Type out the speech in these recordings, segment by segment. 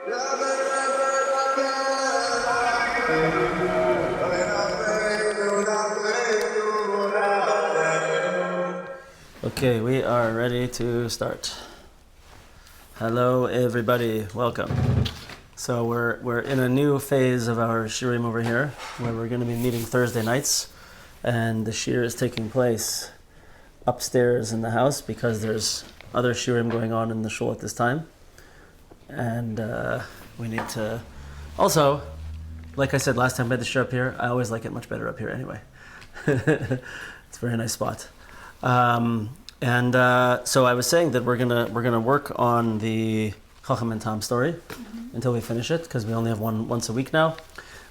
Okay, we are ready to start. Hello, everybody. Welcome. So we're in a new phase of our shiurim over here, where we're going to be meeting Thursday nights, and the shiur is taking place upstairs in the house because there's other shiurim going on in the shul at this time, and we need to. Also, like I said last time, I had the shiur up here. I always like it much better up here anyway. It's a very nice spot. So I was saying that we're gonna work on the Chochom and Tam story until we finish it, because we only have one once a week now.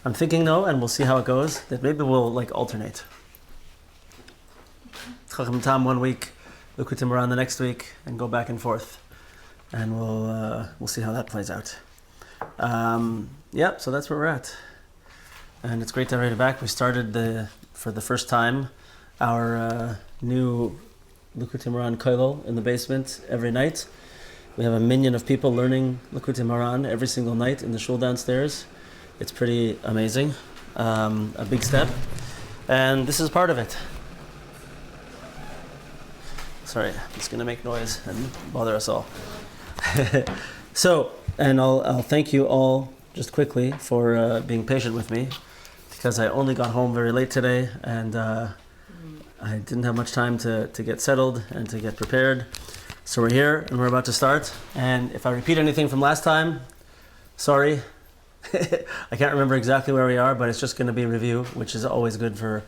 I'm thinking though, and we'll see how it goes, that maybe we'll alternate. Chochom and Tam one week, Likutei Moharan the next week, and go back and forth, and we'll see how that plays out. So that's where we're at, and it's great to have you back. We started for the first time our new Likutei Moharan kollel in the basement every night. We have a minyan of people learning Likutei Moharan every single night in the shul downstairs. It's pretty amazing, a big step, and this is part of it. Sorry, I'm just going to make noise and bother us all. So, and I'll thank you all just quickly for being patient with me, because I only got home very late today, and I didn't have much time to get settled and to get prepared. So we're here and we're about to start. And if I repeat anything from last time, sorry. I can't remember exactly where we are, but it's just going to be a review, which is always good for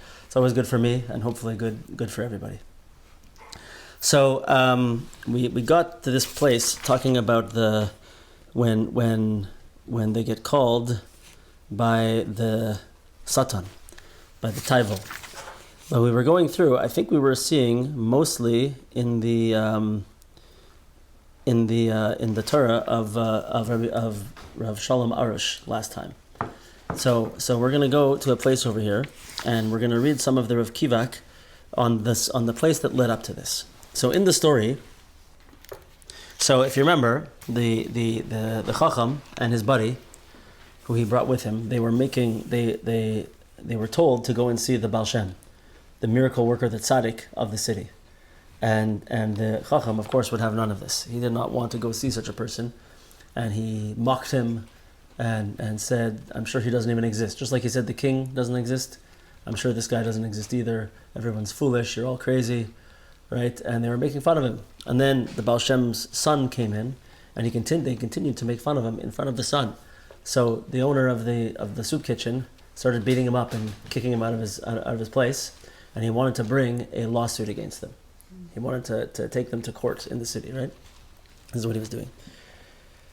me, and hopefully good for everybody. So we got to this place talking about when they get called by the Satan, by the Taival. But we were going through, I think we were seeing mostly in the Torah of Rav Shalom Arush last time. So we're going to go to a place over here, and we're going to read some of the Rav Kivak on the place that led up to this. So in the story, so if you remember, the Chochom and his buddy, who he brought with him, they were told to go and see the Baal Shem, the miracle worker, the tzaddik of the city. And the Chochom, of course, would have none of this. He did not want to go see such a person. And he mocked him and said, I'm sure he doesn't even exist. Just like he said the king doesn't exist, I'm sure this guy doesn't exist either. Everyone's foolish, you're all crazy, right? And they were making fun of him. And then the Baal Shem's son came in, and they continued to make fun of him in front of the son. So the owner of the soup kitchen started beating him up and kicking him out of his place. And he wanted to bring a lawsuit against them. He wanted to take them to court in the city, right? This is what he was doing.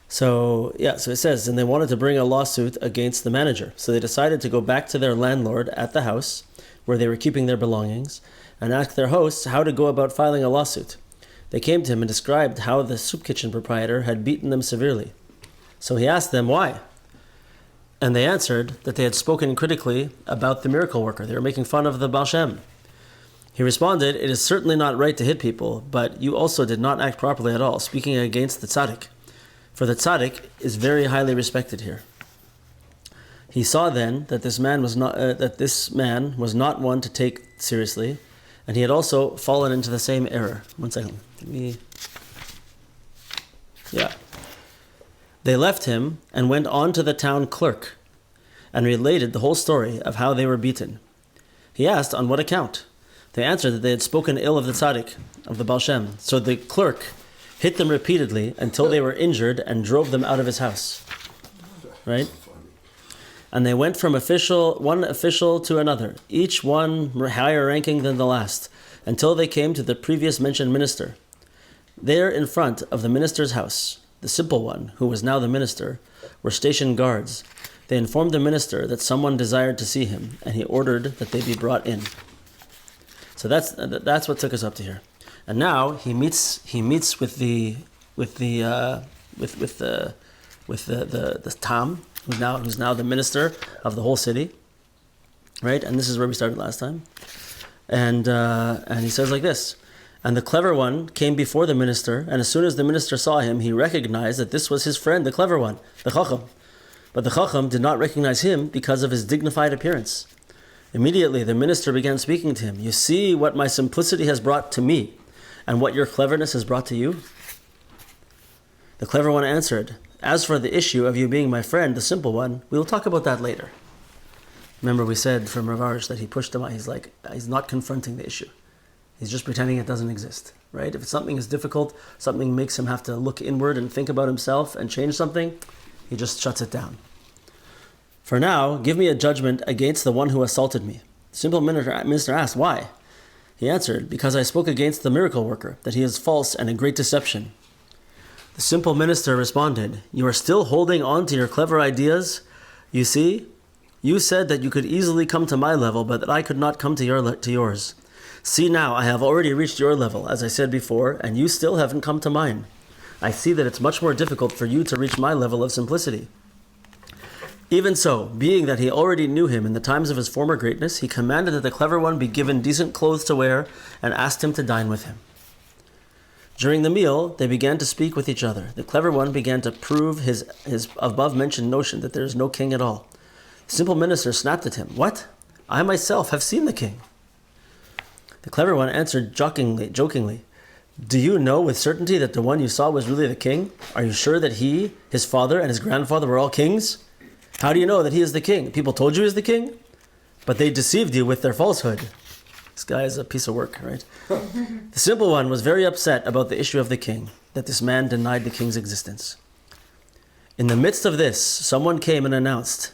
So it says, and they wanted to bring a lawsuit against the manager. So they decided to go back to their landlord at the house where they were keeping their belongings and ask their hosts how to go about filing a lawsuit. They came to him and described how the soup kitchen proprietor had beaten them severely. So he asked them why. And they answered that they had spoken critically about the miracle worker. They were making fun of the Baal Shem. He responded, it is certainly not right to hit people, but you also did not act properly at all, speaking against the tzaddik. For the tzaddik is very highly respected here. He saw then that this man was not one to take seriously, and he had also fallen into the same error. 1 second. They left him and went on to the town clerk and related the whole story of how they were beaten. He asked on what account. They answered that they had spoken ill of the tzaddik, of the Baal Shem. So the clerk hit them repeatedly until they were injured and drove them out of his house. Right? And they went from one official to another, each one higher ranking than the last, until they came to the previous mentioned minister. There in front of the minister's house, the simple one, who was now the minister, were stationed guards. They informed the minister that someone desired to see him, and he ordered that they be brought in. So that's what took us up to here. And now he meets with the Tam, who's now the minister of the whole city, right? And this is where we started last time. And he says like this: And the clever one came before the minister, and as soon as the minister saw him, he recognized that this was his friend, the clever one, the Chochom. But the Chochom did not recognize him because of his dignified appearance. Immediately, the minister began speaking to him. You see what my simplicity has brought to me, and what your cleverness has brought to you? The clever one answered, as for the issue of you being my friend, the simple one, we will talk about that later. Remember we said from Rav Arush that he pushed him out. He's not confronting the issue. He's just pretending it doesn't exist, right? If something is difficult, something makes him have to look inward and think about himself and change something, he just shuts it down. For now, give me a judgment against the one who assaulted me. The simple minister asked, why? He answered, because I spoke against the miracle worker, that he is false and a great deception. The simple minister responded, you are still holding on to your clever ideas? You see, you said that you could easily come to my level, but that I could not come to yours. See now, I have already reached your level, as I said before, and you still haven't come to mine. I see that it's much more difficult for you to reach my level of simplicity. Even so, being that he already knew him in the times of his former greatness, he commanded that the clever one be given decent clothes to wear and asked him to dine with him. During the meal, they began to speak with each other. The clever one began to prove his above-mentioned notion that there is no king at all. The simple minister snapped at him, what? I myself have seen the king. The clever one answered jokingly, do you know with certainty that the one you saw was really the king? Are you sure that he, his father, and his grandfather were all kings? How do you know that he is the king? People told you he is the king, but they deceived you with their falsehood. This guy is a piece of work, right? The simple one was very upset about the issue of the king, that this man denied the king's existence. In the midst of this, someone came and announced,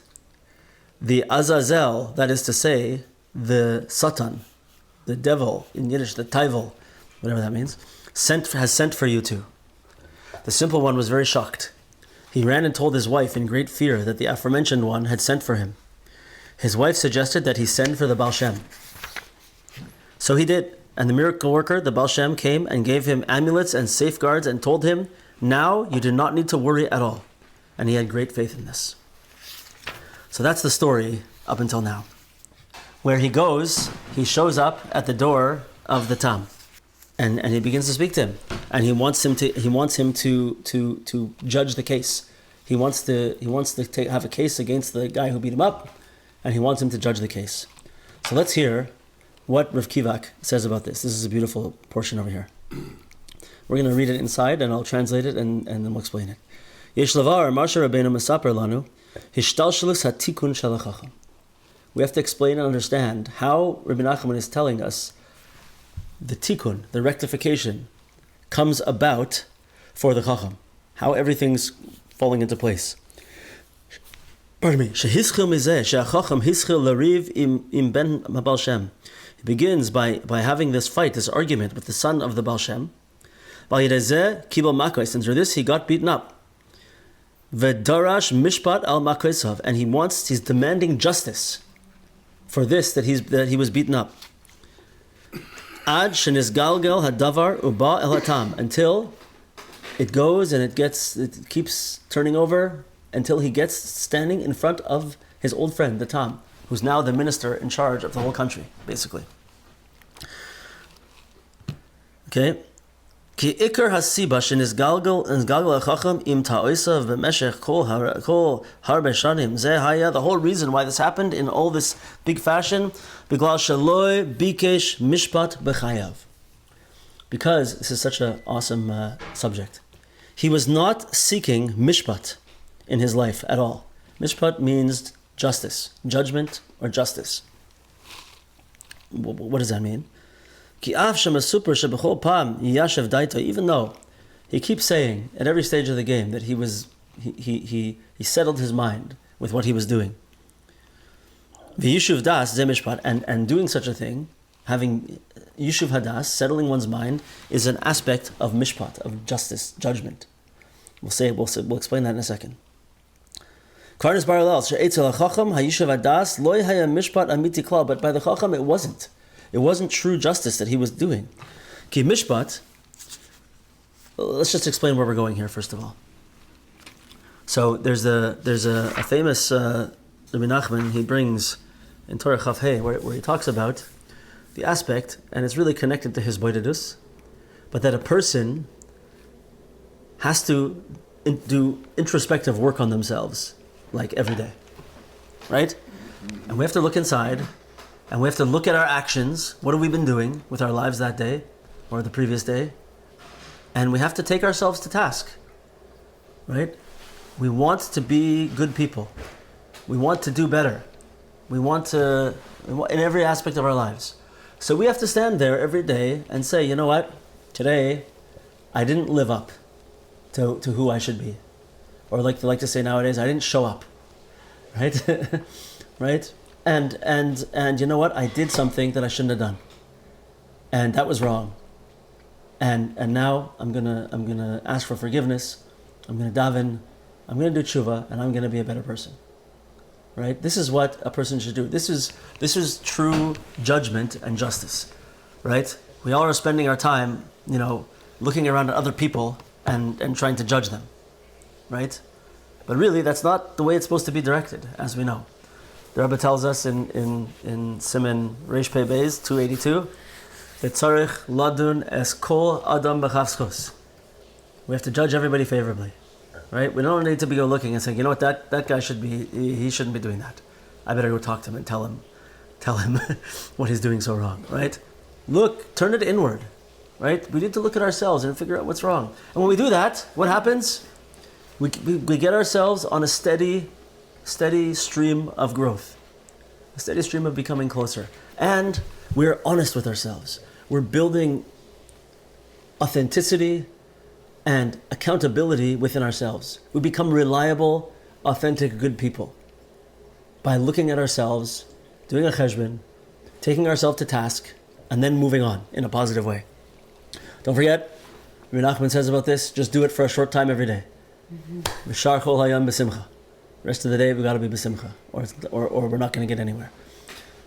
the Azazel, that is to say, the Satan, the devil, in Yiddish, the Taivel, whatever that means, has sent for you two. The simple one was very shocked. He ran and told his wife in great fear that the aforementioned one had sent for him. His wife suggested that he send for the Baal Shem. So he did, and the miracle worker, the Baal Shem, came and gave him amulets and safeguards and told him, now you do not need to worry at all. And he had great faith in this. So that's the story up until now. Where he goes, he shows up at the door of the Tam. And he begins to speak to him, and he wants him to judge the case. He wants to have a case against the guy who beat him up, and he wants him to judge the case. So let's hear what Rav Kivak says about this. This is a beautiful portion over here. We're going to read it inside, and I'll translate it, and then we'll explain it. Yesh lavar Marsha Rabbeinu mesaper lanu hishtalshelus hatikun shel hachacham. We have to explain and understand how Rabbi Nachman is telling us the tikkun, the rectification, comes about for the Chochom. How everything's falling into place. Pardon me. Shehischil mizeh, she'achacham hischil lariv im ben Baal Shem. He begins by having this fight, this argument with the son of the Baal Shem. Val yedezeh kibel makos, and through this he got beaten up. V'darash mishpat al makosav, and he's demanding justice for this, that he was beaten up. Ad shenisgalgel hadavar uba el hatam, until it goes and it keeps turning over until he gets standing in front of his old friend, the Tam, who's now the minister in charge of the whole country, basically. Okay. Ki ikar hasiba shenisgalgel hachacham im ta'osav b'meshech kol harbe shanim ze haya. The whole reason why this happened in all this big fashion, biglal shaloi bikesh mishpat b'chayav. Because this is such an awesome subject. He was not seeking mishpat in his life at all. Mishpat means justice, judgment or justice. What does that mean? Even though he keeps saying at every stage of the game that he settled his mind with what he was doing. V'yishuv das ze mishpat, and doing such a thing, having yishuv hadas, settling one's mind, is an aspect of mishpat, of justice, judgment. We'll explain that in a second. Karnas parallels she'etzel hachacham hayishuv hadas loy haya mishpat amiti klal, but by the chacham it wasn't. It wasn't true justice that he was doing. Ki mishpat. Let's just explain where we're going here first of all. So there's a famous Rabbi Nachman he brings in Torah Chaf Hey where he talks about the aspect, and it's really connected to his boidedus, but that a person has to do introspective work on themselves, like every day, right? And we have to look inside, and we have to look at our actions. What have we been doing with our lives that day, or the previous day? And we have to take ourselves to task, right? We want to be good people. We want to do better. We want to, in every aspect of our lives. So we have to stand there every day and say, you know what? Today, I didn't live up to who I should be. Or like to say nowadays, I didn't show up. Right? Right? And you know what? I did something that I shouldn't have done. And that was wrong. And now I'm gonna ask for forgiveness. I'm gonna daven. I'm gonna do tshuva, and I'm gonna be a better person. Right? This is what a person should do. This is true judgment and justice. Right? We all are spending our time, looking around at other people and trying to judge them. Right? But really, that's not the way it's supposed to be directed, as we know. The Rebbe tells us in Siman Reish Pei Beis 282, Tzarich ladun es kol adam b'chavschus. We have to judge everybody favorably, right? We don't need to go looking and saying, you know what, that guy he shouldn't be doing that. I better go talk to him and tell him what he's doing so wrong, right? Look, turn it inward, right? We need to look at ourselves and figure out what's wrong. And when we do that, what happens? We get ourselves on a steady stream of growth, a steady stream of becoming closer. And we're honest with ourselves. We're building authenticity and accountability within ourselves. We become reliable, authentic, good people by looking at ourselves, doing a cheshbon, taking ourselves to task, and then moving on in a positive way. Don't forget, Rabbi Nachman says about this, just do it for a short time every day. V'shar chol hayam b'simcha. Rest of the day we got to be b'simcha, or we're not going to get anywhere,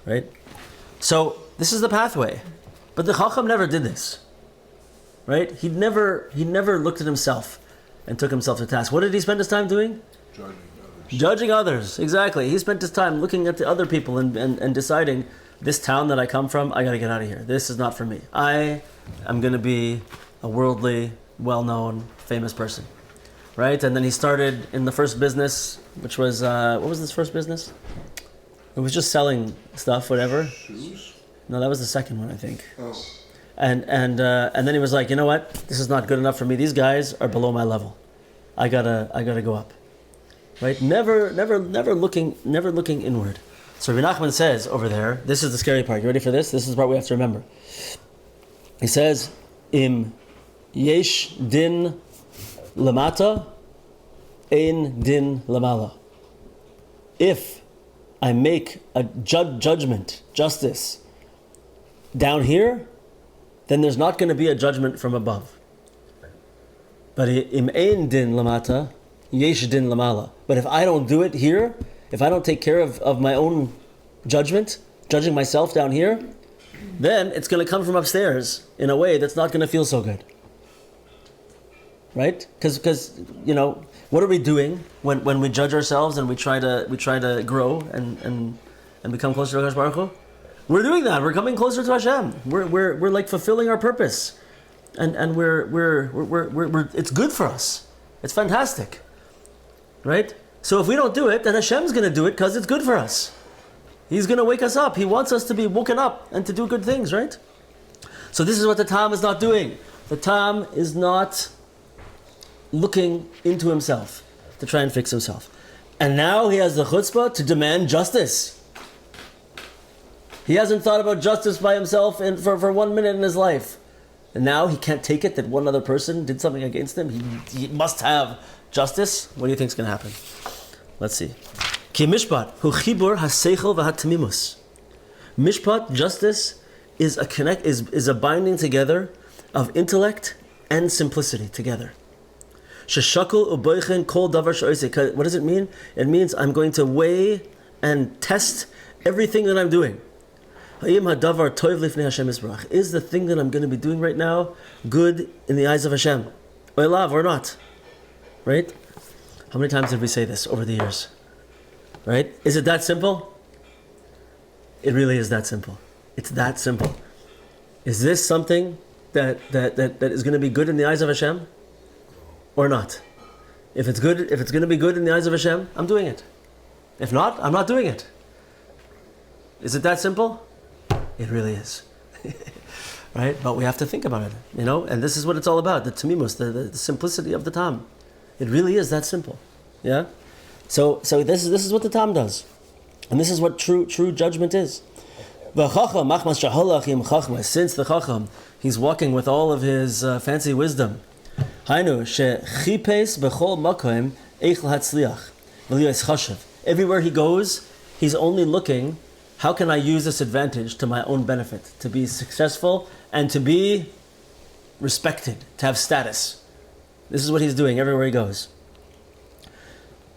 right? So this is the pathway, but the Chochom never did this, right? He never looked at himself and took himself to task. What did he spend his time doing? Judging others, exactly. He spent his time looking at the other people and deciding, this town that I come from, I got to get out of here. This is not for me. I am going to be a worldly, well-known, famous person. Right? And then he started in the first business, which was, what was his first business? It was just selling stuff, whatever. Shoes? No, that was the second one, I think. Oh. And then he was like, you know what? This is not good enough for me. These guys are below my level. I gotta go up. Right? Never looking inward. So Rabbi Nachman says over there, this is the scary part. You ready for this? This is the part we have to remember. He says, Im yesh din lamata, ein din lamala. If I make a judgment, justice, down here, then there's not going to be a judgment from above. But im ein din lamata, yesh din lamala. But if I don't do it here, if I don't take care of my own judgment, judging myself down here, then it's going to come from upstairs in a way that's not going to feel so good. Right? Because what are we doing when we judge ourselves and we try to grow and become closer to Hakadosh Baruch Hu? We're doing that. We're coming closer to Hashem. We're like fulfilling our purpose, and we're it's good for us. It's fantastic, right? So if we don't do it, then Hashem's going to do it because it's good for us. He's going to wake us up. He wants us to be woken up and to do good things, right? So this is what the Tam is not doing. The Tam is not looking into himself to try and fix himself. And now he has the chutzpah to demand justice. He hasn't thought about justice by himself for 1 minute in his life. And now he can't take it that one other person did something against him. He must have justice. What do you think is going to happen? Let's see. Ki mishpat hu chibur haseichel v'hatmimus. Mishpat, justice, is a binding together of intellect and simplicity together. Sheshakul uboichen kol davar she'oseh. What does it mean? It means I'm going to weigh and test everything that I'm doing. Hayim hadavar toiv lifnei Hashem yisbarach. Is the thing that I'm going to be doing right now good in the eyes of Hashem? Oilav or not? Right? How many times did we say this over the years? Right? Is it that simple? It really is that simple. It's that simple. Is this something that is going to be good in the eyes of Hashem, or not? If it's going to be good in the eyes of Hashem, I'm doing it. If not, I'm not doing it. Is it that simple? It really is. Right? But we have to think about it, and this is what it's all about, the tamimus, the simplicity of the tam. It really is that simple. Yeah? So this is what the tam does. And this is what true judgment is. Since the Chochom, he's walking with all of his fancy wisdom. Everywhere he goes, he's only looking, how can I use this advantage to my own benefit, to be successful and to be respected, to have status. This is what he's doing everywhere he goes.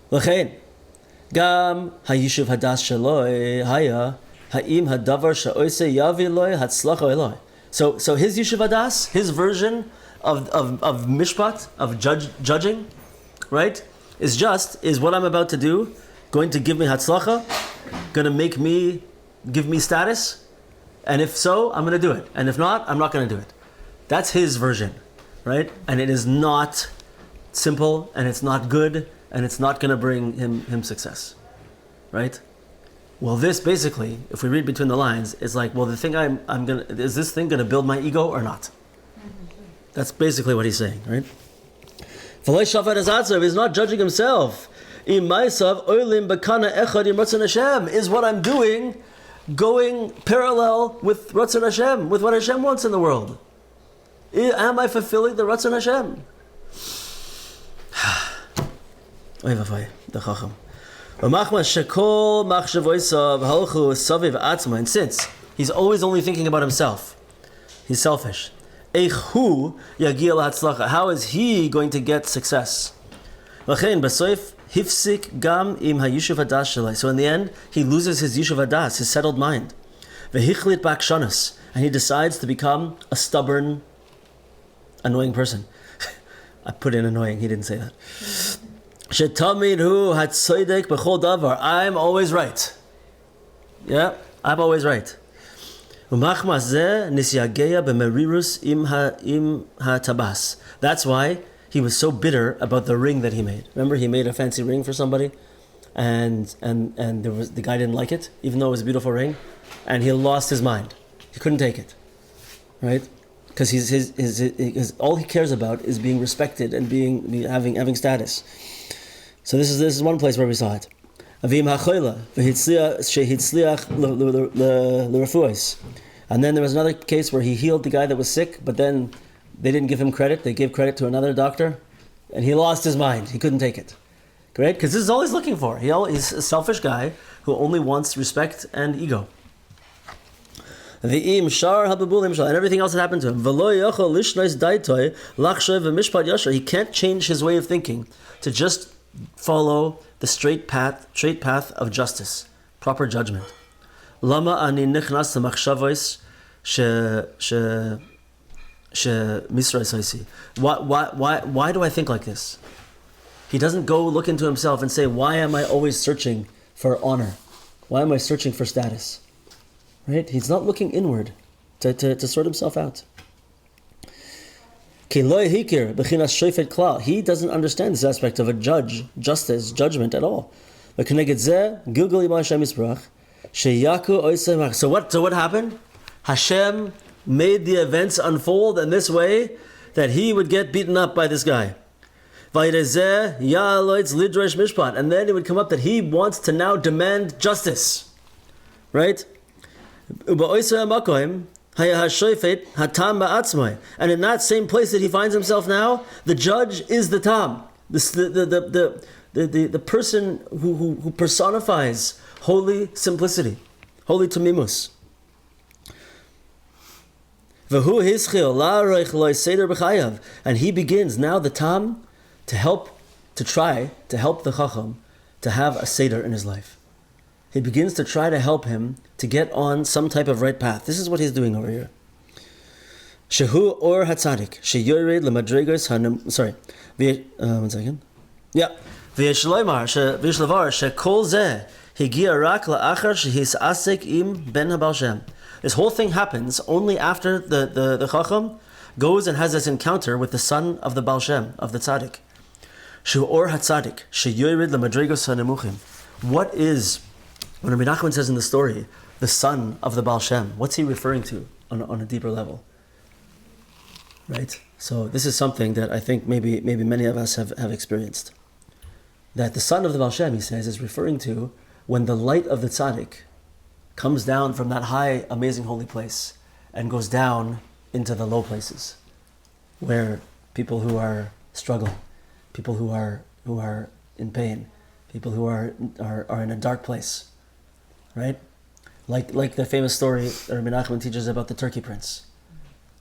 Gam hayishuv hadas shaloi haya ha'im hadavar sha'oise yavi loi hatzlacha eloi. So his yishuv hadas, his version of mishpat, of judging, right, is what I'm about to do going to give me hatzlacha, going to give me status, and if so, I'm going to do it, and if not, I'm not going to do it. That's his version, right? And it is not simple, and it's not good, and it's not going to bring him success, right? Well, this basically, if we read between the lines, is like, well, the thing is this thing going to build my ego or not? That's basically what he's saying, right? He's not judging himself. Is what I'm doing going parallel with Ratzon Hashem, with what Hashem wants in the world? Am I fulfilling the Ratzon Hashem? The Chochom. And since he's always only thinking about himself, he's selfish. How is he going to get success? So in the end, he loses his yishuv hadas, his settled mind. And he decides to become a stubborn, annoying person. I put in annoying, he didn't say that. I'm always right. Yeah, I'm always right. That's why he was so bitter about the ring that he made. Remember, he made a fancy ring for somebody, and the guy didn't like it, even though it was a beautiful ring, and he lost his mind. He couldn't take it, right? Because his all he cares about is being respected and having status. So this is one place where we saw it. And then there was another case where he healed the guy that was sick, but then they didn't give him credit. They gave credit to another doctor, and he lost his mind. He couldn't take it. Right? Because this is all he's looking for. He's a selfish guy who only wants respect and ego. And everything else that happened to him. He can't change his way of thinking to just follow the straight path of justice, proper judgment. Why do I think like this? He doesn't go look into himself and say, why am I always searching for honor? Why am I searching for status? Right? He's not looking inward to sort himself out. He doesn't understand this aspect of a justice, judgment at all. So what happened? Hashem made the events unfold in this way that he would get beaten up by this guy. And then it would come up that he wants to now demand justice. Right? And in that same place that he finds himself now, the judge is the tam, the person who personifies holy simplicity, holy tamimus. And he begins now, the tam, to try to help the Chochom to have a seder in his life. He begins to try to help him to get on some type of right path. This is what he's doing over here. Shehu or hatzadik sheyored lemadregos hanum. Sorry, 1 second. Yeah, v'yeshloimar shekol zeh higia rak la'achar shehisasek im ben habal shem. This whole thing happens only after the Chochom goes and has this encounter with the son of the Baal Shem, of the tzaddik. Shu or hatzadik, sheyorid lemadregos hanemuchim. What is, when Rabbi Nachman says in the story, the son of the Baal Shem, what's he referring to on a deeper level? Right? So this is something that I think maybe many of us have experienced. That the son of the Baal Shem, he says, is referring to when the light of the tzaddik comes down from that high, amazing holy place and goes down into the low places, where people who are struggling, people who are in pain, people who are in a dark place, right? Like the famous story that Rabbi Nachman teaches about the Turkey prince,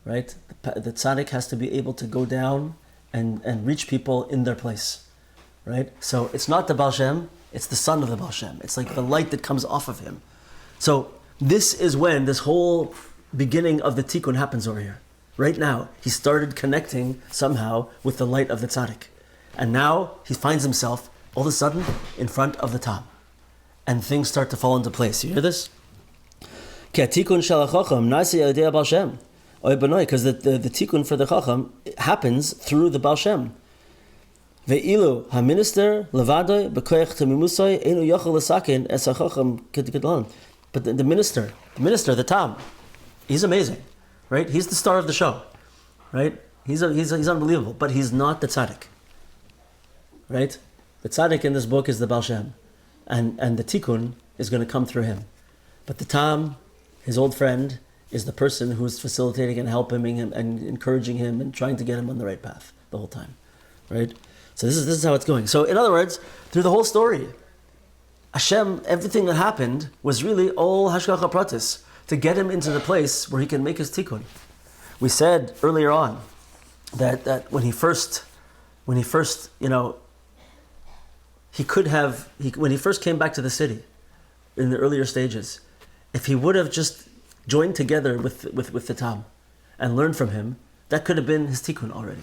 right? The tzaddik has to be able to go down and reach people in their place, right? So it's not the Baal Shem, it's the son of the Baal Shem. It's like the light that comes off of him. So this is when this whole beginning of the tikkun happens over here. Right now, he started connecting somehow with the light of the tzaddik. And now he finds himself all of a sudden in front of the tam. And things start to fall into place. You hear this? Because the tikkun for the Chochom happens through the Baal Shem. Ve'ilu ha-minister levadoy b'koyach tamimusay enu yochel l'sakin es ha-Chochom k'd'kedlan. But the minister, the tam, he's amazing, right? He's the star of the show, right? He's unbelievable, but he's not the tzaddik, right? The tzaddik in this book is the Baal Shem, and the tikkun is going to come through him. But the tam, his old friend, is the person who's facilitating and helping him and encouraging him and trying to get him on the right path the whole time, right? So this is how it's going. So in other words, through the whole story, Hashem, everything that happened was really all hashgacha pratis to get him into the place where he can make his tikkun. We said earlier on that when he first, when he first came back to the city in the earlier stages, if he would have just joined together with the tam and learned from him, that could have been his tikkun already.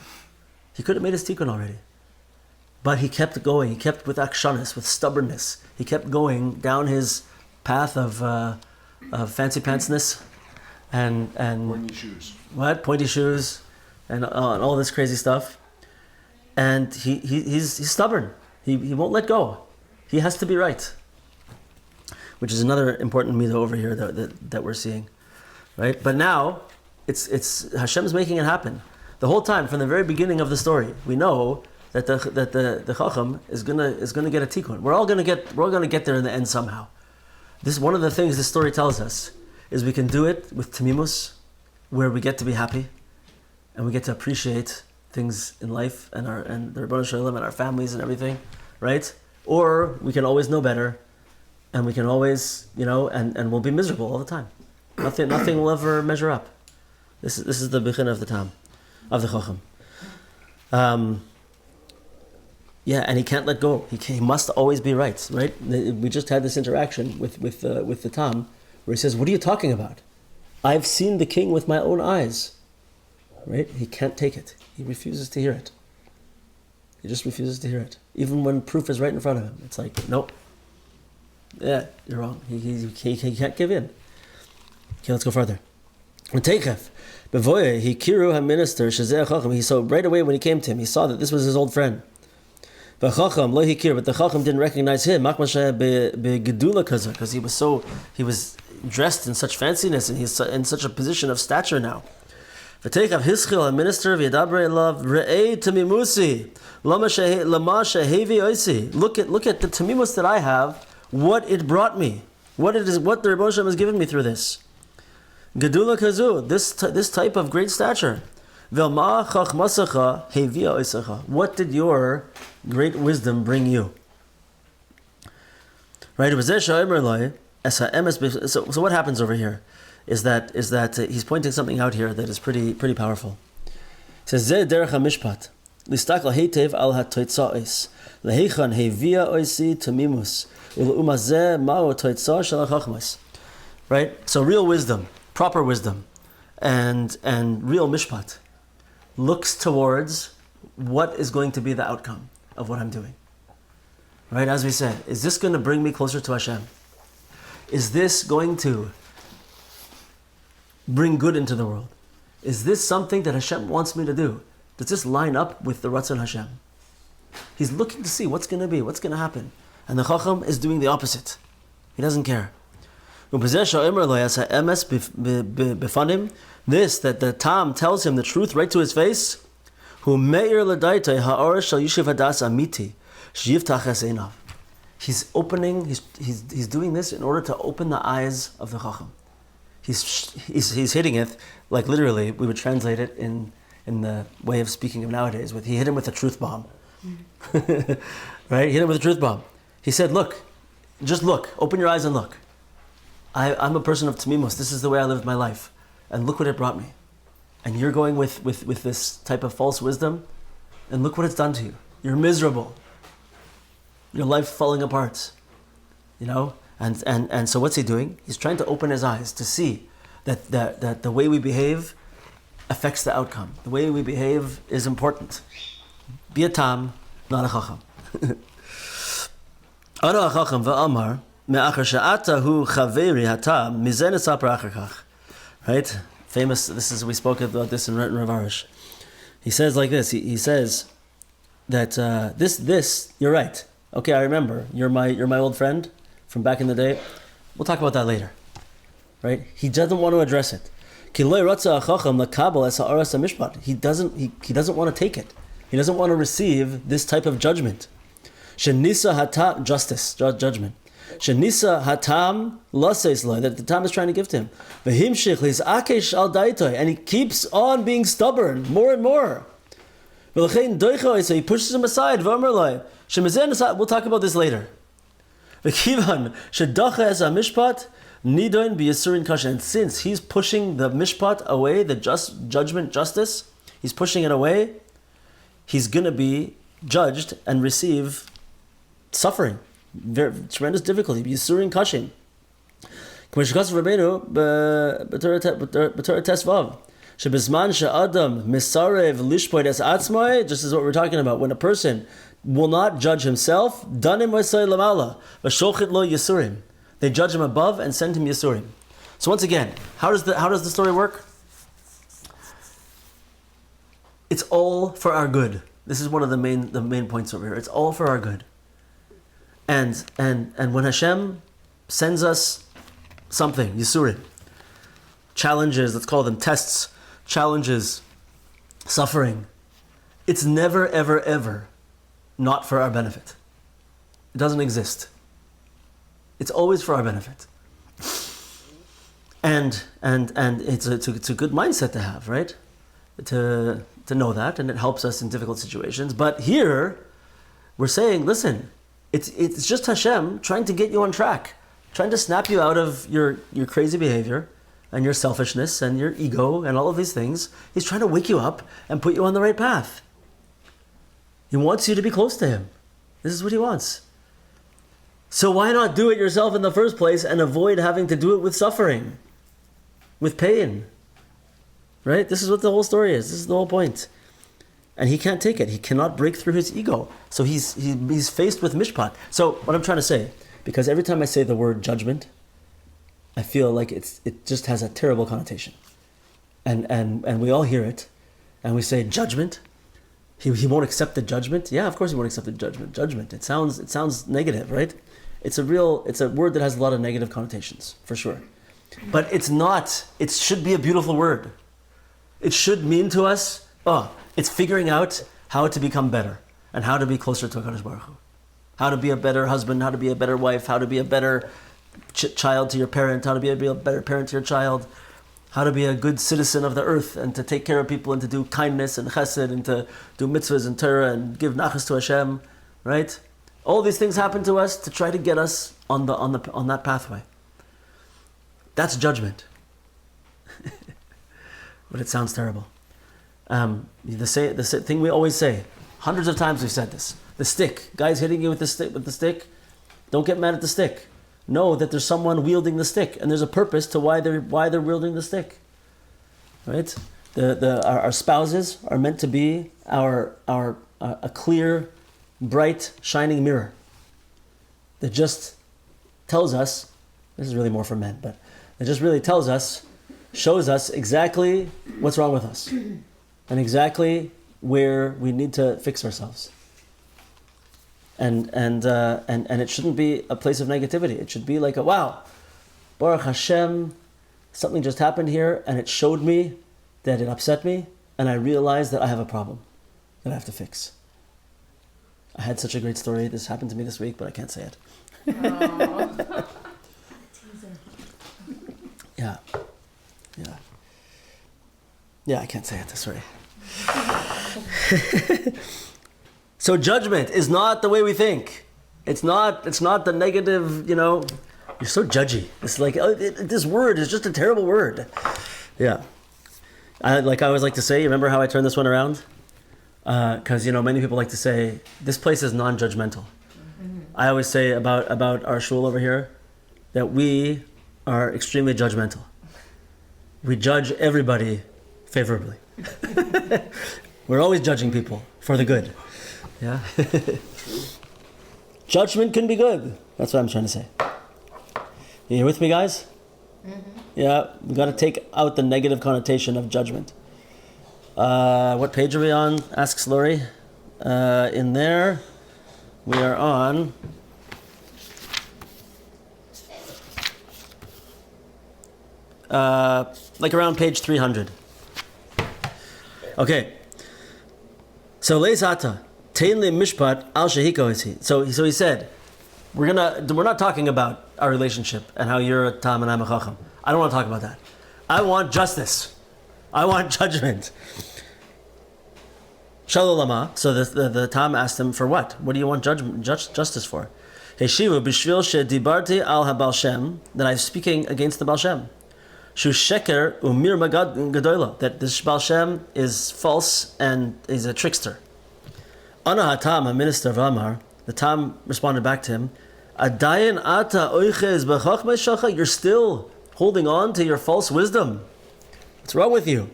He could have made his tikkun already. But he kept going. He kept with akshanis, with stubbornness. He kept going down his path of fancy pantsness and pointy shoes. Pointy shoes, and all this crazy stuff. And he's stubborn. He won't let go. He has to be right. Which is another important midah over here that we're seeing, right? But now it's Hashem's making it happen. The whole time, from the very beginning of the story, we know that the Chochom is gonna get a tikkun. We're all gonna get there in the end somehow. This one of the things this story tells us is we can do it with tamimus, where we get to be happy, and we get to appreciate things in life and the Rebbeinu Shalom and our families and everything, right? Or we can always know better, and we can always and we'll be miserable all the time. Nothing will ever measure up. This is the bichin of the tam, of the Chochom. And he can't let go. He must always be right. We just had this interaction with the tam, where he says, "What are you talking about? I've seen the king with my own eyes." Right? He can't take it. He refuses to hear it. He just refuses to hear it, even when proof is right in front of him. It's like, nope. Yeah, you're wrong. He can't give in. Okay, let's go further. He saw right away when he came to him, he saw that this was his old friend. But the Chochom didn't recognize him because he was dressed in such fanciness and he's in such a position of stature now. Look at the tamimus that I have, what it brought me, what the Rebbeinu Shalom has given me through this. Gedula kazu, this type of great stature. What did your great wisdom bring you? Right? So what happens over here is that he's pointing something out here that is pretty powerful. It says Zeh derech hamishpat listakal heitev al hatoitzais lehechan hevia oisi tamimus u'umazeh ma'u toitzah shel hachachmas. Right? So real wisdom, proper wisdom, and real mishpat looks towards what is going to be the outcome of what I'm doing. Right? As we said, is this going to bring me closer to Hashem? Is this going to bring good into the world? is this something that Hashem wants me to do? Does this line up with the Ratzon Hashem? He's looking to see what's going to be, what's going to happen. And the Chochom is doing the opposite. He doesn't care. This, that the Tam tells him the truth right to his face, he's opening, he's doing this in order to open the eyes of the Chochom. He's hitting it, like literally, we would translate it in the way of speaking of nowadays, he hit him with a truth bomb. Right? He hit him with a truth bomb. He said, look, just look, open your eyes and look. I'm a person of Tamimos. This is the way I lived my life. And look what it brought me. And you're going with this type of false wisdom, and look what it's done to you. You're miserable. Your life falling apart. You know? And so what's he doing? He's trying to open his eyes to see that the way we behave affects the outcome. The way we behave is important. Be a Tam, not a Chochom. Ana Chochom va'amar me'achar she'ata chaveri hatam mizeh nesaper achar kach. Right? Famous, we spoke about this in Rav Arush. He says like this, he says that this, you're right. Okay, I remember. You're my old friend from back in the day. We'll talk about that later. Right? He doesn't want to address it. He doesn't want to take it. He doesn't want to receive this type of judgment. Shenisa hatam, judgment. Shenisa hatam laseis that the Tam is trying to give to him. V'himshich lizakesh al daitoi, and he keeps on being stubborn more and more. V'lechein doichoi, so he pushes him aside. V'amerloi shemezeh nesat. We'll talk about this later. V'kivan shedacha es hamishpat nidoin b'yisurin kasha. And since he's pushing the mishpat away, the judgment, justice, he's pushing it away. He's going to be judged and receive suffering, very tremendous difficulty. Yisurin kashim. Just as what we're talking about, when a person will not judge himself, they judge him above and send him yisurim. So once again, how does the story work? It's all for our good. This is one of the main points over here. It's all for our good. And when Hashem sends us something, Yisurim, challenges, let's call them tests, challenges, suffering, it's never, ever, ever not for our benefit. It doesn't exist. It's always for our benefit. And it's a good mindset to have, right? To know that, and it helps us in difficult situations. But here, we're saying, listen, it's just Hashem trying to get you on track, trying to snap you out of your crazy behavior and your selfishness and your ego and all of these things. He's trying to wake you up and put you on the right path. He wants you to be close to Him. This is what He wants. So why not do it yourself in the first place and avoid having to do it with suffering, with pain? Right? This is what the whole story is. This is the whole point. And he can't take it. He cannot break through his ego. So he's faced with mishpat. So what I'm trying to say, because every time I say the word judgment, I feel like it just has a terrible connotation. And we all hear it, and we say judgment. He won't accept the judgment. Yeah, of course he won't accept the judgment. Judgment. It sounds negative, right? It's a word that has a lot of negative connotations, for sure. But it's not. It should be a beautiful word. It should mean to us, it's figuring out how to become better and how to be closer to HaKadosh Baruch Hu. How to be a better husband, how to be a better wife, how to be a better child to your parent, how to be a better parent to your child, how to be a good citizen of the earth and to take care of people and to do kindness and chesed and to do mitzvahs and Torah and give nachas to Hashem, right? All these things happen to us to try to get us on that pathway. That's judgment. But it sounds terrible. The thing we always say, hundreds of times we've said this. The stick, guys hitting you with the stick. Don't get mad at the stick. Know that there's someone wielding the stick, and there's a purpose to why they're wielding the stick. Right? Our spouses are meant to be a clear, bright, shining mirror that just tells us. This is really more for men, but it just really tells us shows us exactly what's wrong with us and exactly where we need to fix ourselves. And it shouldn't be a place of negativity. It should be like a wow, Baruch Hashem, something just happened here and it showed me that it upset me and I realized that I have a problem that I have to fix. I had such a great story. This happened to me this week, but I can't say it. Yeah. Yeah, I can't say it. Sorry. So judgment is not the way we think. It's not the negative, you're so judgy. It's like, this word is just a terrible word. Yeah. I always like to say, you remember how I turned this one around? Because, many people like to say, this place is non-judgmental. Mm-hmm. I always say about our shul over here, that we are extremely judgmental. We judge everybody favorably. We're always judging people for the good. Yeah. Judgment can be good. That's what I'm trying to say. You here with me, guys? Mm-hmm. Yeah, we got to take out the negative connotation of judgment. What page are we on? Asks Lori. In there, we are on around page 300. Okay. So Leisata, Tainli Mishpat Al Shehiko is he. So he said, we're not talking about our relationship and how you're a Tam and I'm a Chochom. I don't want to talk about that. I want justice. I want judgment. Shalolama. So the Tam asked him, for what? What do you want justice for? Heshivu b'shvil shedibarti al habal Shem, that I'm speaking against the Baal Shem. Shu sheker umir magad gadola, that this Baal Shem is false and is a trickster. Ana hatam, a minister of Amar, the Tam responded back to him, Adayin ata oiches b'chochmei shalcha, you're still holding on to your false wisdom. What's wrong with you?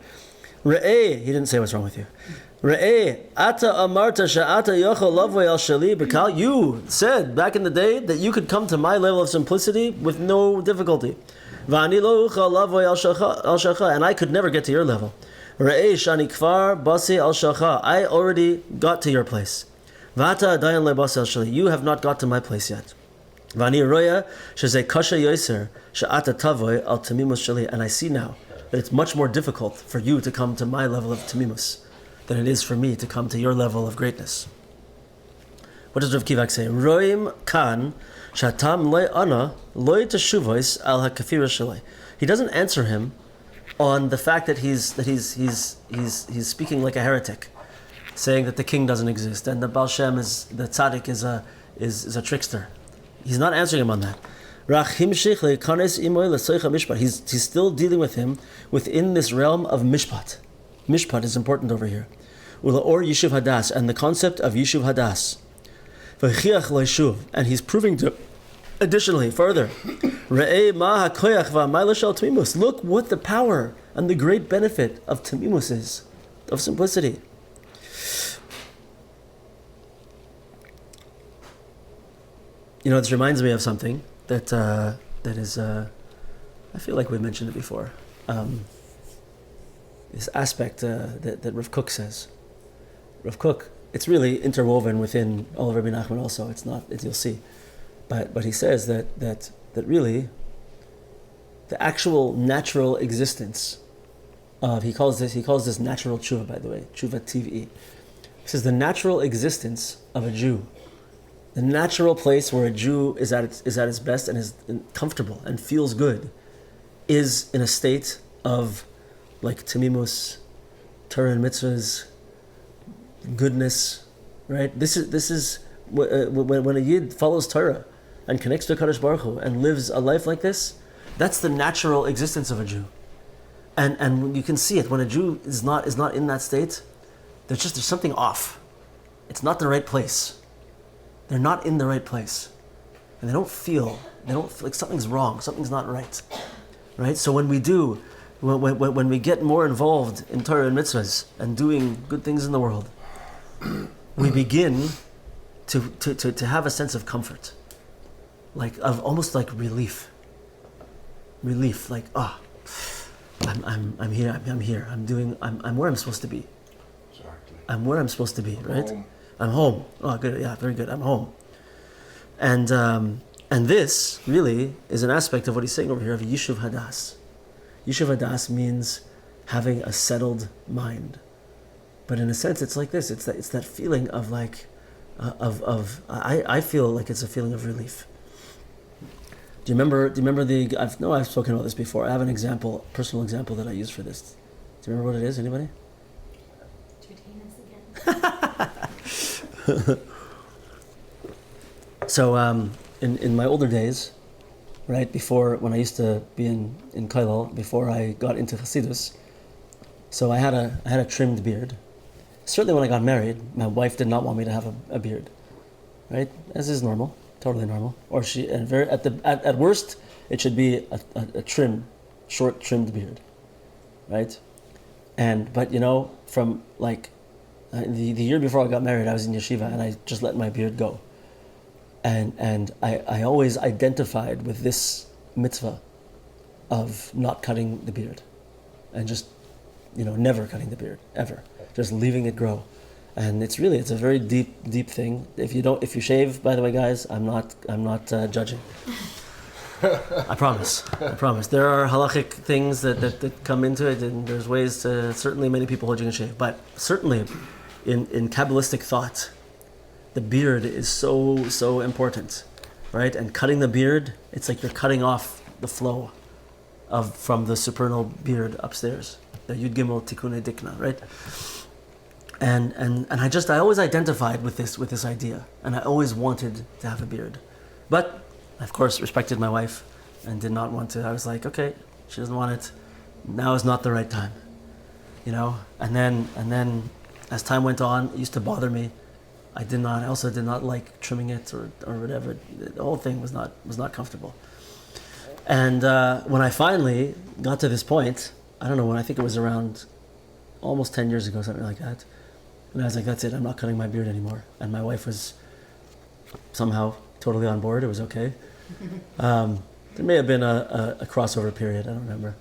Re'eh, he didn't say what's wrong with you. Re'eh, ata amarta sha'ata yochel lavoi al shali b'kal, you said back in the day that you could come to my level of simplicity with no difficulty. V'ani lo ucha lavoi al shalcha, and I could never get to your level. Re'eh shani kvar basi al shalcha, I already got to your place. V'ata adayin lebasi al shali, you have not got to my place yet. V'ani roya shezeh kasha yoser sha'ata tavoi al tamimus shali, and I see now that it's much more difficult for you to come to my level of tamimus than it is for me to come to your level of greatness. What does Rav Kivak say? Roim kan shatam loy ana loy teshuvois al hakafira shalei. He doesn't answer him on the fact that he's speaking like a heretic, saying that the king doesn't exist and the Baal Shem the tzaddik is a trickster. He's not answering him on that. He's still dealing with him within this realm of mishpat. Mishpat is important over here. Or Yishuv Hadas, and the concept of Yishuv Hadas. And he's proving to, additionally, further, look what the power and the great benefit of tamimus is, of simplicity. This reminds me of something that is, I feel like we mentioned it before. This aspect that Rav Kook says. Rav Kook, it's really interwoven within all of Rabbi Nachman also. It's not, you'll see. But he says that really the actual natural existence of, he calls this natural tshuva, by the way, tshuva tiv'i. He says the natural existence of a Jew, the natural place where a Jew is at its best and is comfortable and feels good, is in a state of like tamimus, Torah and mitzvahs, goodness, right? This is when a Yid follows Torah and connects to Kadosh Baruch Hu and lives a life like this. That's the natural existence of a Jew, and you can see it when a Jew is not in that state. There's something off. It's not the right place. They're not in the right place, and they don't feel like something's wrong. Something's not right, right? So when we do. When we get more involved in Torah and mitzvahs and doing good things in the world, we begin to have a sense of comfort, like of almost like relief, like I'm here. I'm here. I'm where I'm supposed to be. Exactly. I'm where I'm supposed to be, right? Home. I'm home. Oh, good. Yeah, very good. I'm home. And this really is an aspect of what he's saying over here of Yishuv Hadas. Yishuv Hadas means having a settled mind. But in a sense, it's like this. It's that feeling of like, I feel like it's a feeling of relief. Do you remember I've spoken about this before. I have an example, personal example that I use for this. Do you remember what it is? Anybody? Entertain us again. So in my older days, right before when I used to be in Kailal, before I got into Hasidus, so I had a trimmed beard. Certainly when I got married, my wife did not want me to have a beard, right? As is normal, totally normal. Or at worst, it should be a short trimmed beard, right? But from like the year before I got married, I was in yeshiva and I just let my beard go. And I always identified with this mitzvah of not cutting the beard and just, never cutting the beard, ever. Just leaving it grow. And it's a very deep thing. If you shave, by the way, guys, I'm not judging. I promise. There are halachic things that come into it, and there's ways to, certainly many people hold you can shave. But certainly in Kabbalistic thought, the beard is so important, right? And cutting the beard, it's like you're cutting off the flow from the supernal beard upstairs, the Yud Gimel Tikkune Dikna, right? And I always identified with this idea, and I always wanted to have a beard, but I, of course, respected my wife and did not want to. I was like, okay, she doesn't want it. Now is not the right time, And then as time went on, it used to bother me. I also did not like trimming it or whatever. The whole thing was not comfortable. And when I finally got to this point, I don't know when, I think it was around almost 10 years ago, something like that. And I was like, that's it, I'm not cutting my beard anymore. And my wife was somehow totally on board. It was okay. There may have been a crossover period, I don't remember.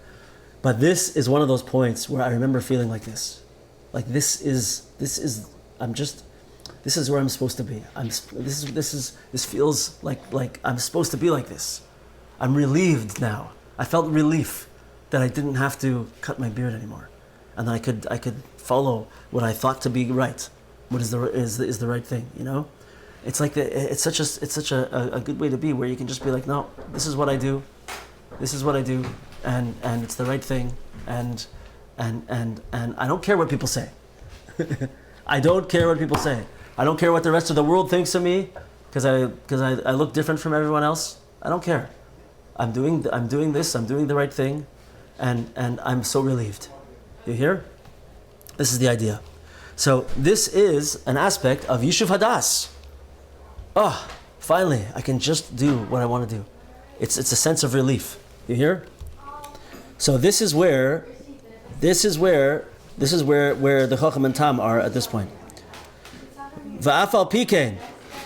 But this is one of those points where I remember feeling like this. Like this is where I'm supposed to be. This feels like I'm supposed to be like this. I'm relieved now. I felt relief that I didn't have to cut my beard anymore, and that I could follow what I thought to be right. What is the right thing? It's like it's such a good way to be, where you can just be like, no, this is what I do, and it's the right thing, and I don't care what people say. I don't care what people say. I don't care what the rest of the world thinks of me, because I look different from everyone else. I don't care. I'm doing this. I'm doing the right thing, and I'm so relieved. You hear? This is the idea. So this is an aspect of Yishuv Hadas. Oh, finally, I can just do what I want to do. It's a sense of relief. You hear? So this is where the Chochom and Tam are at this point. Va'afal pikein,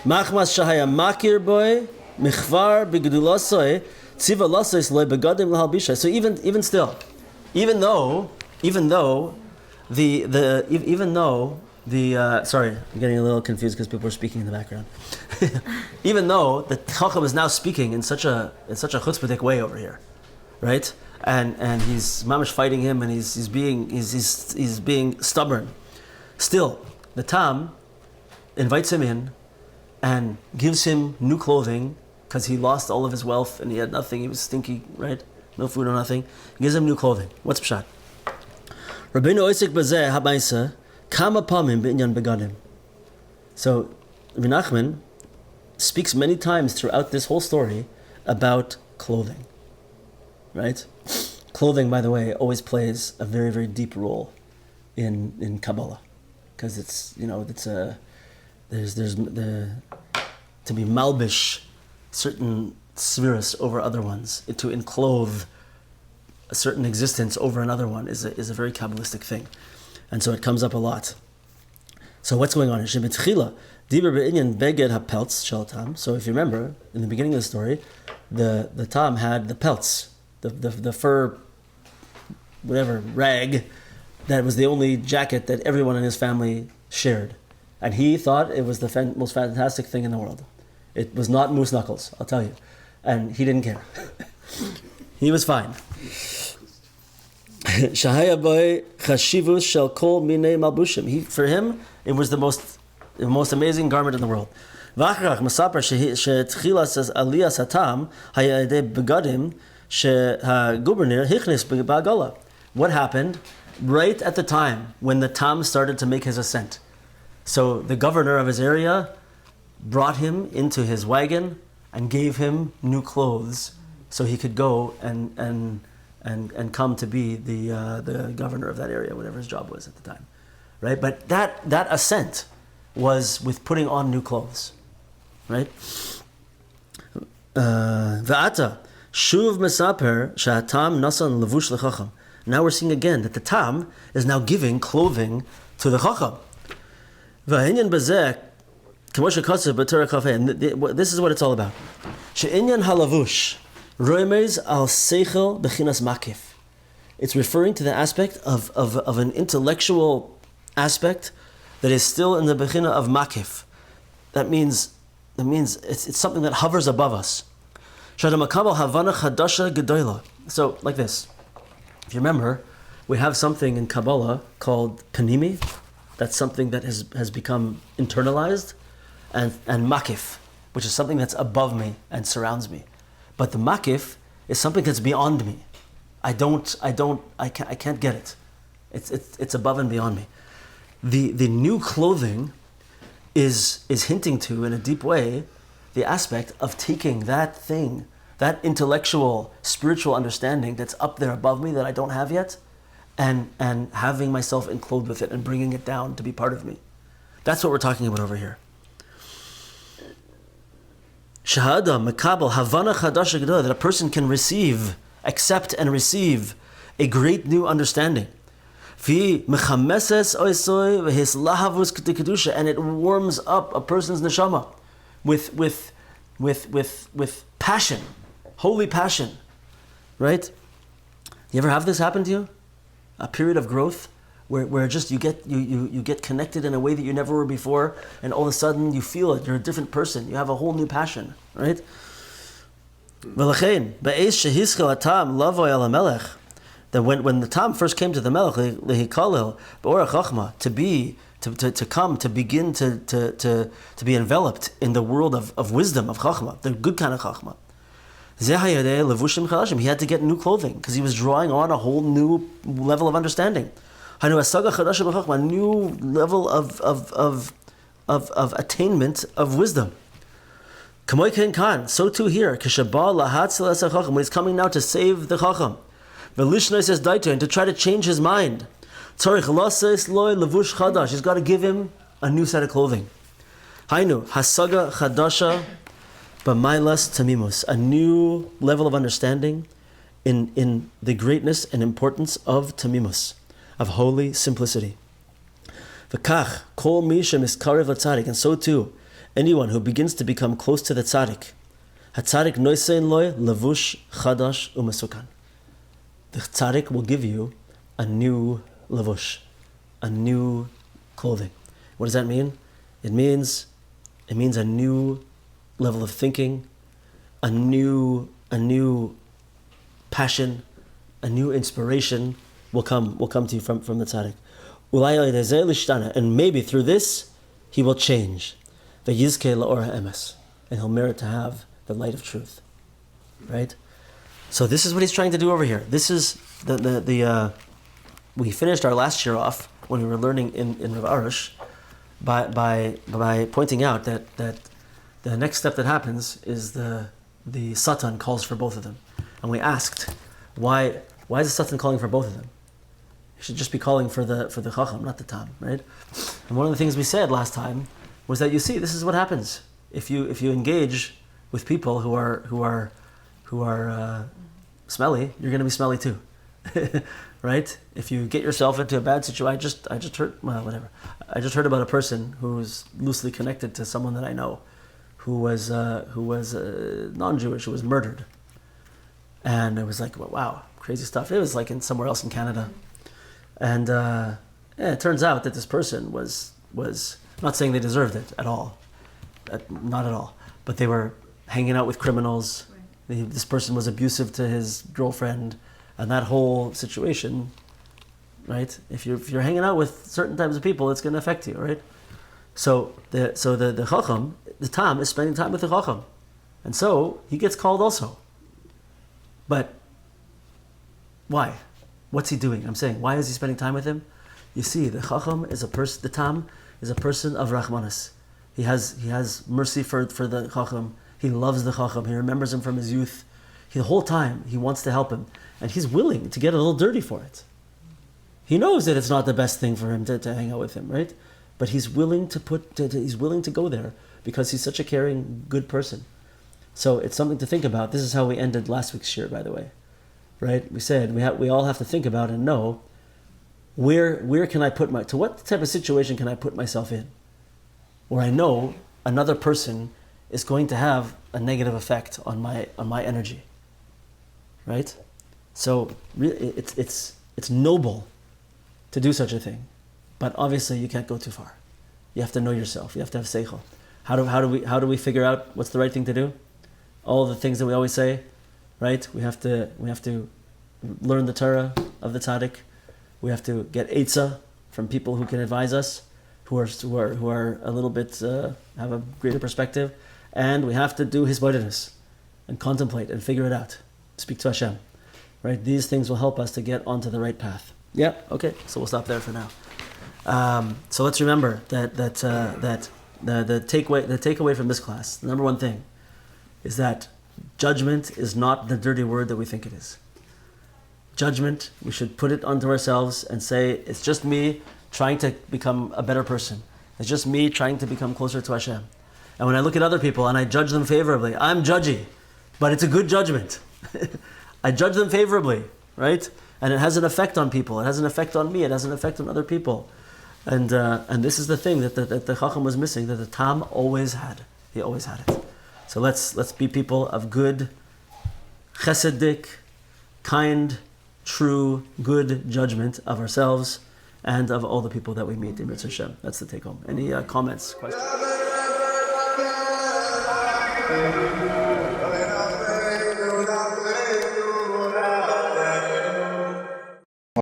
machmas shahaya makir boy, michvar b'gedulasoi, tziva lasois loy begadim lahalbisha. So even still, even though sorry, I'm getting a little confused because people are speaking in the background. Even though the Chochom is now speaking in such a chutzpahdik way over here, right? And he's mamish fighting him, and he's being stubborn. Still, the Tam invites him in and gives him new clothing, because he lost all of his wealth and he had nothing. He was stinky, right? No food or nothing. He gives him new clothing. What's pshat? Rabbeinu Oisik Bazeh Habaisa Kama Pamim B'inyan Begadim. So Rabbi Nachman speaks many times throughout this whole story about clothing, right? Clothing, by the way, always plays a very, very deep role in Kabbalah, because there's to be malbish certain spheres over other ones, to enclothe a certain existence over another one is a very Kabbalistic thing, and so it comes up a lot. So what's going on here? So if you remember, in the beginning of the story, the Tam had the pelts, the fur whatever rag that was the only jacket that everyone in his family shared. And he thought it was the most fantastic thing in the world. It was not moose knuckles, I'll tell you. And he didn't care. He was fine. Shahaya boy chashivus shel kol minei malbushim. For him, it was the most amazing garment in the world. V'achrach masaper she'tchilas as aliyas hatam haya yedei begadim she'hagubernir hichnis b'agala. What happened right at the time when the tam started to make his ascent? So the governor of his area brought him into his wagon and gave him new clothes so he could go and come to be the governor of that area, whatever his job was at the time, right? But that ascent was with putting on new clothes, right? Va'ata shuv mesaper sha'atam nasan levush lechochom. Now we're seeing again that the tam is now giving clothing to the chochom. Va'inyan bezeh k'mo shekatsav b'torah kafeh. And this is what it's all about. She'inyan halavush roimez al seichel bechinas makif. It's referring to the aspect of an intellectual aspect that is still in the bechina of makif. That means it's something that hovers above us. Shadamakabal havana chadasha gedoyla. So like this. If you remember, we have something in Kabbalah called panimi. That's something that has become internalized, and makif, which is something that's above me and surrounds me. But the makif is something that's beyond me. I can't get it. It's above and beyond me. The new clothing is hinting to, in a deep way, the aspect of taking that thing, that intellectual, spiritual understanding that's up there above me that I don't have yet, and having myself enclosed with it and bringing it down to be part of me. That's what we're talking about over here. Shahada, Makabal, Havana Chadasha Gedolah, that a person can accept and receive a great new understanding. And it warms up a person's neshama with passion, holy passion, right? You ever have this happen to you? A period of growth where just you get connected in a way that you never were before, and all of a sudden you feel it. You're a different person. You have a whole new passion, right? That when the tam first came to the melech, to begin to be enveloped in the world of wisdom, of chachma, the good kind of chachma. He had to get new clothing because he was drawing on a whole new level of understanding. A new level of attainment of wisdom. So too here, when he's coming now to save the chacham, and to try to change his mind, he's got to give him a new set of clothing. Hainu hasaga chadasha b'mailas tamimus, a new level of understanding in the greatness and importance of tamimus, of holy simplicity. V'kach kol mi shemiskarev l'tzadik, and so too, anyone who begins to become close to the tzaddik, hatzadik noisein loy levush chadash umesukan. The tzaddik will give you a new levush, a new clothing. What does that mean? It means a new level of thinking, a new passion, a new inspiration will come to you from the tzaddik. And maybe through this he will change. The yizkei la'or ha'emes, and he'll merit to have the light of truth. Right? So this is what he's trying to do over here. This is we finished our last year off when we were learning in Rav Arush by pointing out that the next step that happens is the Satan calls for both of them. And we asked, why is the Satan calling for both of them? He should just be calling for the Chochom, not the Tam, right? And one of the things we said last time was that, you see, this is what happens if you engage with people who are smelly. You're going to be smelly too, right? If you get yourself into a bad situation, I just heard about a person who's loosely connected to someone that I know, who was non-Jewish, who was murdered, And it was like, wow, crazy stuff. It was like in somewhere else in Canada. And it turns out that this person was I'm not saying they deserved it at all, not at all, but they were hanging out with criminals. This person was abusive to his girlfriend, and that whole situation, right? If you're hanging out with certain types of people, it's going to affect you, right? So the Chochom, the Tam, is spending time with the Chochom, and so he gets called also. But why? What's he doing? I'm saying, why is he spending time with him? You see, the Chochom is a person. The Tam is a person of Rachmanis. He has mercy for the Chochom. He loves the Chochom. He remembers him from his youth. The whole time he wants to help him, and he's willing to get a little dirty for it. He knows that it's not the best thing for him to hang out with him, right? But he's willing he's willing to go there because he's such a caring, good person. So it's something to think about. This is how we ended last week's shir, by the way, right? We said we all have to think about and know where can I put to what type of situation can I put myself in, where I know another person is going to have a negative effect on my energy, right? So it's noble to do such a thing, but obviously you can't go too far. You have to know yourself. You have to have seichel. How do we figure out what's the right thing to do? All the things that we always say, right? We have to learn the Torah of the tzaddik. We have to get eitzah from people who can advise us, who are a little bit have a greater perspective, and we have to do hisbodedus and contemplate and figure it out. Speak to Hashem, right? These things will help us to get onto the right path. Yeah. Okay. So we'll stop there for now. So let's remember that the takeaway from this class, the number one thing, is that judgment is not the dirty word that we think it is. Judgment, we should put it onto ourselves and say, it's just me trying to become a better person. It's just me trying to become closer to Hashem. And when I look at other people and I judge them favorably, I'm judgy, but it's a good judgment. I judge them favorably, right? And it has an effect on people. It has an effect on me. It has an effect on other people. And this is the thing that the Chochom was missing, that the Tam always had. He always had it. So let's be people of good, chesedic, kind, true, good judgment of ourselves and of all the people that we meet in Ratzon Hashem. That's the take home. Any comments, questions?